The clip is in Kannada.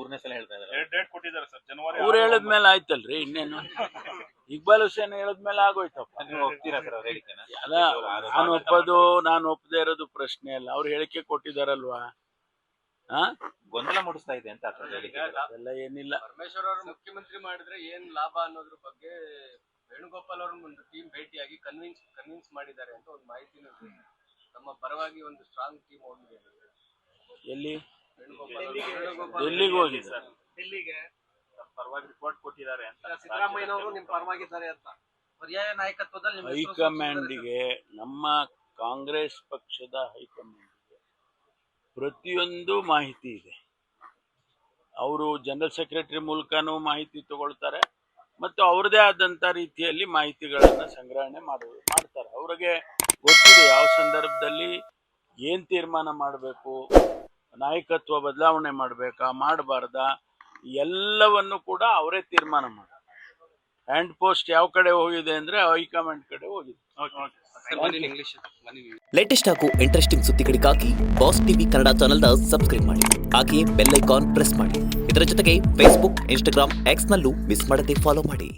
ಮೂರನೇ ಸಲ ಹೇಳ್ತಾ ಇದ್ದಾರೆ. ಡೇಟ್ ಕೊಟ್ಟಿದ್ದಾರೆ ಸರ್, ಜನವರಿ. ಅವ್ರು ಹೇಳಿದ್ಮೇಲೆ ಆಯ್ತಲ್ರಿ, ಇನ್ನೇನು ಇಕ್ಬಾಲ್ ಹುಸೇನ್ ಹೇಳಿದ್ಮೇಲೆ ಆಗೋಯ್ತಪ್ಪ. ನೀವು ಹೋಗ್ತೀರಾ ಸರ್ ಅವ್ರ ಹೇಳಿಕೆನ? ಅಲ್ಲ, ನಾನು ಒಪ್ಪದೇ ಇರೋದು ಪ್ರಶ್ನೆ ಅಲ್ಲ, ಅವ್ರು ಹೇಳಿಕೆ ಕೊಟ್ಟಿದಾರಲ್ವಾ. ಗೊಂದಲ ಮೂಡಿಸ್ತಾ ಇದೆ ಅಂತ ಹೇಳಿಕೆ ಎಲ್ಲ ಏನಿಲ್ಲ. ಪರಮೇಶ್ವರ್ ಅವರು ಮುಖ್ಯಮಂತ್ರಿ ಮಾಡಿದ್ರೆ ಏನ್ ಲಾಭ ಅನ್ನೋದ್ರ ಬಗ್ಗೆ ವೇಣುಗೋಪಾಲ್ ಅವ್ರ ಒಂದು ಟೀಮ್ ಭೇಟಿಯಾಗಿ ಕನ್ವಿನ್ಸ್ ಮಾಡಿದ್ದಾರೆ ಅಂತ ಒಂದು ಮಾಹಿತಿನೂ ಇದೆ. ನಮ್ಮ ಪರವಾಗಿ ಒಂದು ಸ್ಟ್ರಾಂಗ್ ಟೀಮ್ ಹೋಗಿದೆ. ಎಲ್ಲಿ? ವೇಣುಗೋಪಾಲ್ ಎಲ್ಲಿಗೆ ಹೋಗಿದೆ ಸರ್? ಡೆಲ್ಲಿಗೆ ಪರವಾಗಿ ರಿಪೋರ್ಟ್ ಕೊಟ್ಟಿದ್ದಾರೆ ಅಂತ. ಸಿದ್ದರಾಮಯ್ಯನವರು ನಿಮ್ ಪರವಾಗಿದ್ದಾರೆ ಅಂತ ಪರ್ಯಾಯ ನಾಯಕತ್ವದಲ್ಲಿ ಹೈಕಮಾಂಡಿಗೆ, ನಮ್ಮ ಕಾಂಗ್ರೆಸ್ ಪಕ್ಷದ ಹೈಕಮಾಂಡಿಗೆ ಪ್ರತಿಯೊಂದು ಮಾಹಿತಿ ಇದೆ. ಅವರು ಜನರಲ್ ಸೆಕ್ರೆಟರಿ ಮೂಲಕನೂ ಮಾಹಿತಿ ತಗೊಳ್ತಾರೆ ಮತ್ತು ಅವ್ರದೇ ಆದಂಥ ರೀತಿಯಲ್ಲಿ ಮಾಹಿತಿಗಳನ್ನು ಸಂಗ್ರಹಣೆ ಮಾಡ್ತಾರೆ. ಅವ್ರಿಗೆ ಗೊತ್ತಿದೆ ಯಾವ ಸಂದರ್ಭದಲ್ಲಿ ಏನು ತೀರ್ಮಾನ ಮಾಡಬೇಕು, ನಾಯಕತ್ವ ಬದಲಾವಣೆ ಮಾಡಬೇಕಾ ಮಾಡಬಾರ್ದಾ, ಎಲ್ಲವನ್ನು ಕೂಡ ಅವರೇ ತೀರ್ಮಾನ ಮಾಡ್ತಾರೆ. ಹ್ಯಾಂಡ್ ಪೋಸ್ಟ್ ಯಾವ ಕಡೆ ಹೋಗಿದೆ ಅಂದರೆ ಹೈಕಮಾಂಡ್ ಕಡೆ ಹೋಗಿದೆ. ಲೇಟೆಸ್ಟ್ ಹಾಗೂ ಇಂಟ್ರೆಸ್ಟಿಂಗ್ ಸುದ್ದಿಗಳಿಗಾಗಿ ಬಾಸ್ ಟಿವಿ ಕನ್ನಡ ಚಾನೆಲ್ನ ಸಬ್ಸ್ಕ್ರೈಬ್ ಮಾಡಿ. ಹಾಗೆಯೇ ಬೆಲ್ ಐಕಾನ್ ಪ್ರೆಸ್ ಮಾಡಿ. ಇದರ ಜೊತೆಗೆ ಫೇಸ್ಬುಕ್, ಇನ್ಸ್ಟಾಗ್ರಾಮ್, ಎಕ್ಸ್ ನಲ್ಲೂ ಮಿಸ್ ಮಾಡದೆ ಫಾಲೋ ಮಾಡಿ.